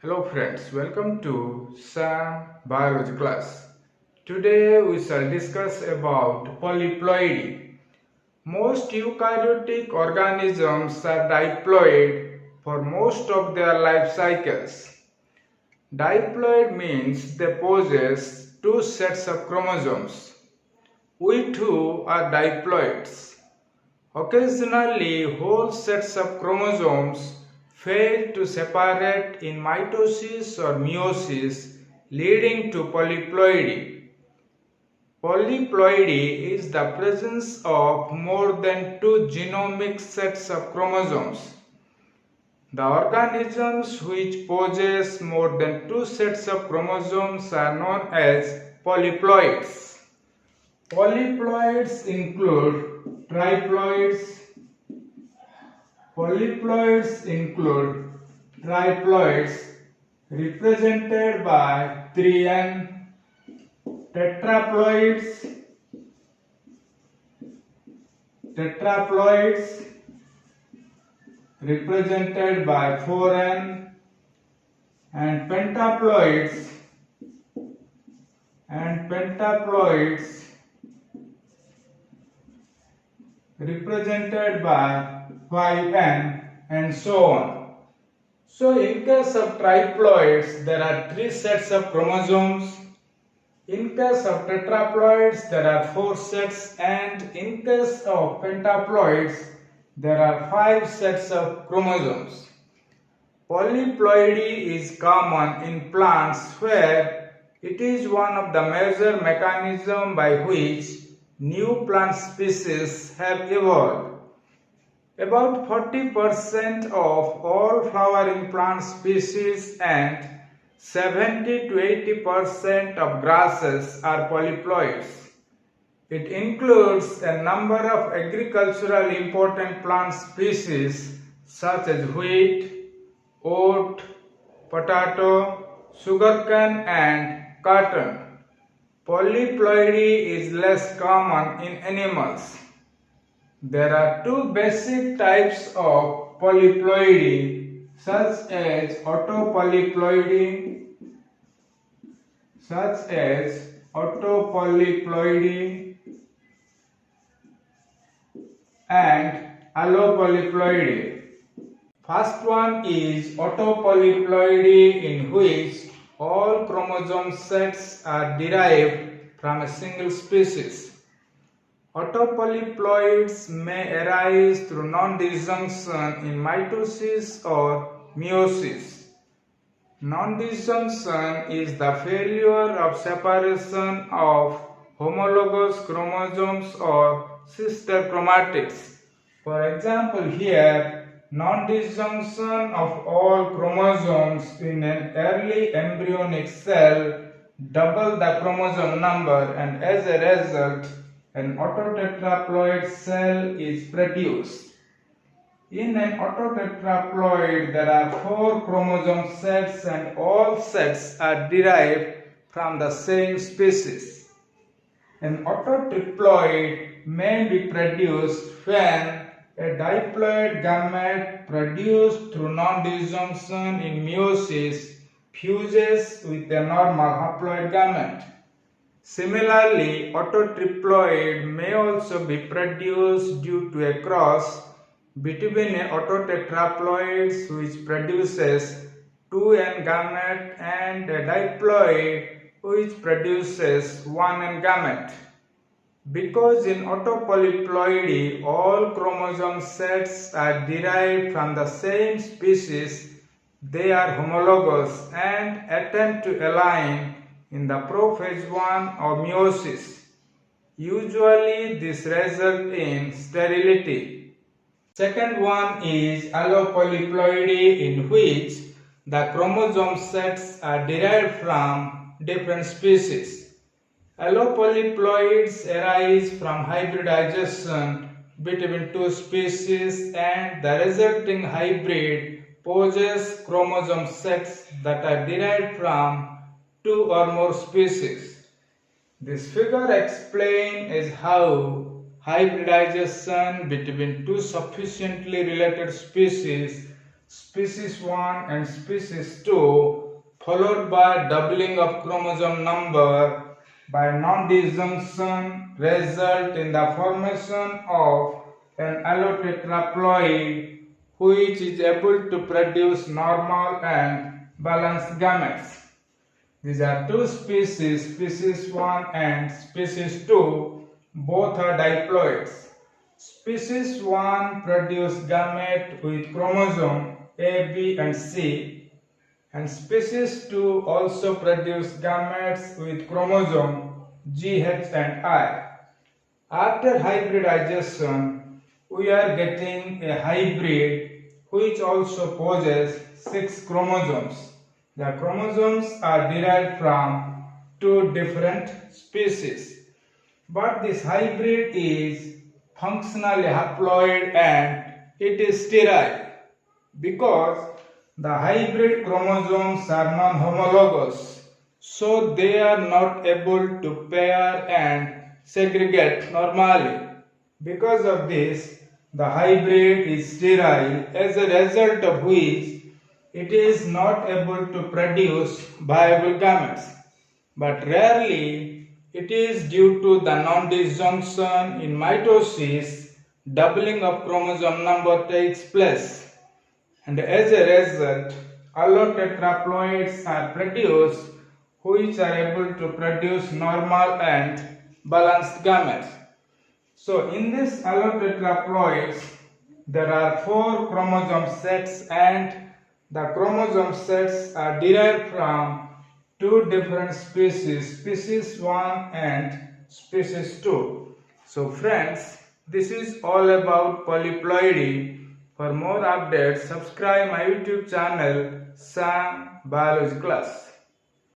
Hello friends, welcome to Sam Biology class. Today we shall discuss about polyploidy. Most eukaryotic organisms are diploid for most of their life cycles. Diploid means they possess two sets of chromosomes. We too are diploids. Occasionally, whole sets of chromosomes fail to separate in mitosis or meiosis, leading to polyploidy. Polyploidy is the presence of more than two genomic sets of chromosomes. The organisms which possess more than two sets of chromosomes are known as polyploids. Polyploids include triploids. Polyploids include triploids represented by 3N, tetraploids represented by 4N, and pentaploids represented by 5N, and so on. So in case of triploids, there are 3 sets of chromosomes. In case of tetraploids, there are 4 sets, and in case of pentaploids, there are 5 sets of chromosomes. Polyploidy is common in plants where it is one of the major mechanisms by which new plant species have evolved. About 40% of all flowering plant species and 70 to 80% of grasses are polyploids. It includes a number of agriculturally important plant species such as wheat, oat, potato, sugarcane, and cotton. Polyploidy is less common in animals. There are 2 basic types of polyploidy, such as autopolyploidy and allopolyploidy. First one is autopolyploidy, in which all chromosome sets are derived from a single species. Autopolyploids may arise through non-disjunction in mitosis or meiosis. Non-disjunction is the failure of separation of homologous chromosomes or sister chromatids. For example, here, non-disjunction of all chromosomes in an early embryonic cell double the chromosome number, and as a result, an autotetraploid cell is produced. In an autotetraploid, there are 4 chromosome sets, and all sets are derived from the same species. An autotriploid may be produced when a diploid gamete produced through non-disjunction in meiosis fuses with a normal haploid gamete. Similarly, autotriploid may also be produced due to a cross between a autotetraploid which produces 2N gamete and a diploid which produces 1N gamete. Because in autopolyploidy all chromosome sets are derived from the same species, they are homologous and attempt to align in the prophase 1 of meiosis. Usually this results in sterility. Second one is allopolyploidy, in which the chromosome sets are derived from different species. Allopolyploids arise from hybridization between 2 species, and the resulting hybrid possesses chromosome sets that are derived from 2 or more species. This figure explains how hybridization between 2 sufficiently related species species 1 and species 2, followed by doubling of chromosome number by non-disjunction, result in the formation of an allotetraploid which is able to produce normal and balanced gametes. These are two species, species 1 and species 2, both are diploids. Species 1 produce gamete with chromosome A, B and C, and species 2 also produce gametes with chromosome G, H and I. After hybridization, we are getting a hybrid which also possesses 6 chromosomes. The chromosomes are derived from 2 different species. But this hybrid is functionally haploid and it is sterile because the hybrid chromosomes are non-homologous, so they are not able to pair and segregate normally. Because of this, the hybrid is sterile, as a result of which it is not able to produce viable gametes. But rarely it is due to the non-disjunction in mitosis, doubling of chromosome number takes place. And as a result, allotetraploids are produced which are able to produce normal and balanced gametes. So in this allotetraploids, there are 4 chromosome sets and the chromosome sets are derived from 2 different species, species 1 and species 2. So friends, this is all about polyploidy. For more updates, subscribe my YouTube channel, Sam Biology Class.